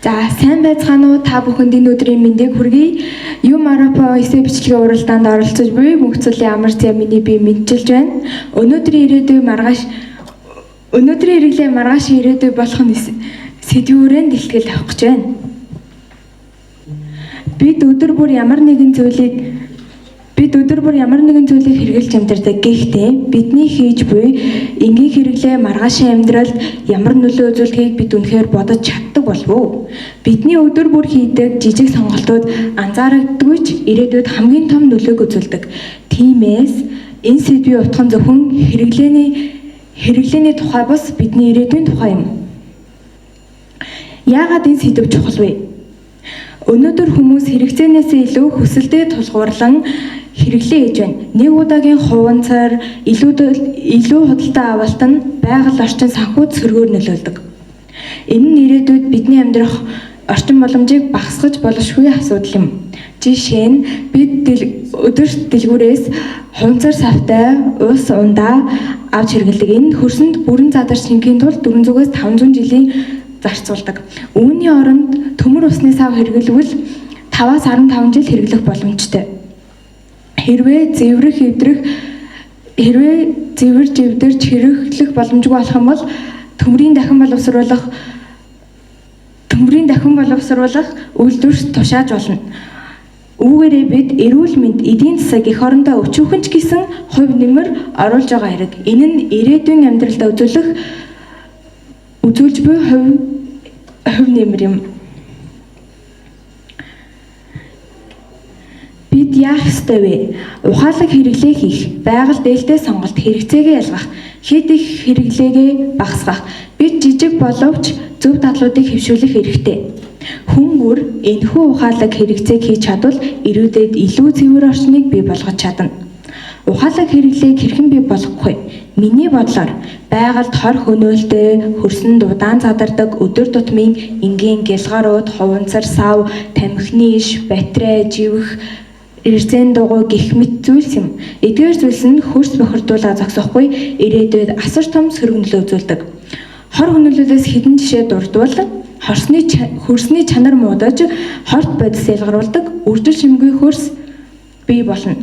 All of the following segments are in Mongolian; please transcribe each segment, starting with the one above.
За сайн байцгаана уу та бүхэнд энэ өдрийн мэндийг хүргэе. Юм Арапа эсэ бичлэгийн уралдаанд оролцож буй мөнхцөлийн амар зам миний би мэдчилж байна. Өнөөдрийн иргэлийн маргааш ирээдүй болох нь сэдвүүрээ дэлтгэл авах гэж байна. Бид өдөр бүр ямар нэгэн зүйлийг хэрэгжилж амьдардаг. Гэхдээ бидний хийж буй энгийн хэрэглээ маргаашийн амьдралд ямар нөлөө үзүүлэхийг бид үнэхээр бодож чаддаг болов уу? Бидний өдөр бүр хийдэг жижиг сонголтууд анзаарагддаггүй ч ирээдүйд хамгийн том нөлөөг үзүүлдэг. Тиймээс энэ сэдвийн утга нь зөвхөн хэрэглээний тухай бус бидний ирээдүйн тухай юм. Яагаад энэ сэдв чухал вэ? Өнөөдөр хүмүүс хэрэгцээнээс илүү хүсэлтэд тулгуурлан хэрэглээ хийж байна. Нэг удаагийн хуванцаар илүү худалдаа авалт нь байгаль орчин санхүүд сөргөөр нөлөөлдөг. Энэ нь ирээдүйд бидний амьдрах орчин боломжийг багасгаж боломжгүй асуудал юм. Жишээ нь бид өдөрт дэлгүүрээс хуванцаар савтай ус ундаа авч хэрэглэдэг. Энэ хөрсөнд бүрэн задарч шингэхийн тулд 400-аас 500 жилийн зарцуулдаг. Үүний оронд төмөр усны сав хэрэглэвэл 5-аас 15 жил хэрэглэх боломжтой. Хэрвээ зэвэр живдэрч хэрэглэх боломжгүй болох юм бол төмрийн дахин боловсруулах үйлдвэрт тушааж болно. Үүгээрээ бид эрүүл мэнд, эдийн засаг, эх орондоо өчүүхэн ч гэсэн хувь нэмэр оруулж байгаа хэрэг. Энэ нь ирээдүйн амьдралд үзүүлж буй хувь нэмэр юм. Бид яах ёстой вэ? Ухаалаг хэрэглээ хийх, байгаль дээлтэй сонголт, хэрэгцээгээ ялгах, хэд их хэрэглээгээ багасгах. Бид жижиг боловч зөв дадлуудыг хэвшүүлэх хэрэгтэй. Хүн бүр энэхүү ухаалаг хэрэгцээг хийж чадвал ирээдүйд илүү цэвэр орчныг бий болгож чадна. Ухаалаг хэрэглээг хэрхэн бий болгох вэ? Миний бодлоор байгальд хор хөнөөлтэй, хөрсөнд удаан задардаг, өдөр тутмын энгийн гялгарууд, хуванцар сав, тамхины иш, батарей, живэх, эрзэн дугуй гэх мэт зүйлс юм. Эдгээр зүйлс нь хөрс бохирдуулаад зогсохгүй ирээдүйд асар том сөрөг нөлөө үзүүлдэг. Хор хөнөөллөөс хэдэн жишээ дурдвал хөрсний чанар муудаж, хорт бодис ялгаруулдаг, үржил шимгүй хөрс бий болно.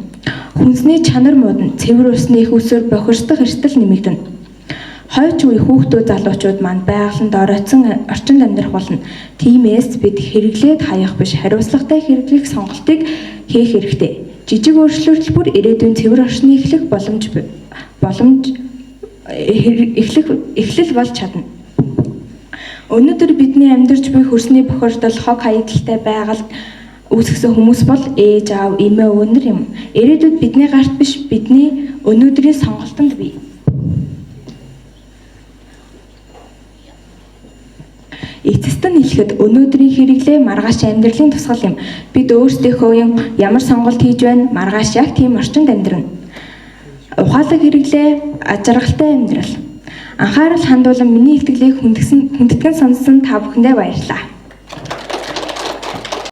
Хүнсний чанар муудна, цэвэр усны их үсээр бохирдох эрсдэл нэмэгдэнэ. Хойч үе хүүхдүүд залуучууд маань байгаланд оройтсон орчинд амьдрах болно. Тиймээс бид хэрэглээд хаях биш, хариуцлагатай хэрэглэх сонголтыг хийх хэрэгтэй. Жижиг өөрчлөлт бүр ирээдүйн цэвэр орчны эхлэл болж чадна. Өнөөдөр бидний амьдарч буй хөрсний бохирдол, хог хаягдaltaй байгальд үүсгэсэн хүмүүс бол ээж, аав, эмээ, өвнөр юм. Ирээдүйд бидний гарт биш, бидний өнөөдрийн сонголтонд бий. Эцэст нь хэлэхэд өнөөдрийн хэрэглээ маргааш амьдралын тусгал юм. Бид өөрсдийнхөө ямар сонголт хийж байна, маргааш яг тийм орчинд амьдрна. Ухаалаг хэрэглээ, ажиргалтай амьдрал. Анхаарал хандуулан миний итгэлийг хүндэтгэн сонссон та бүхэндээ баярлалаа.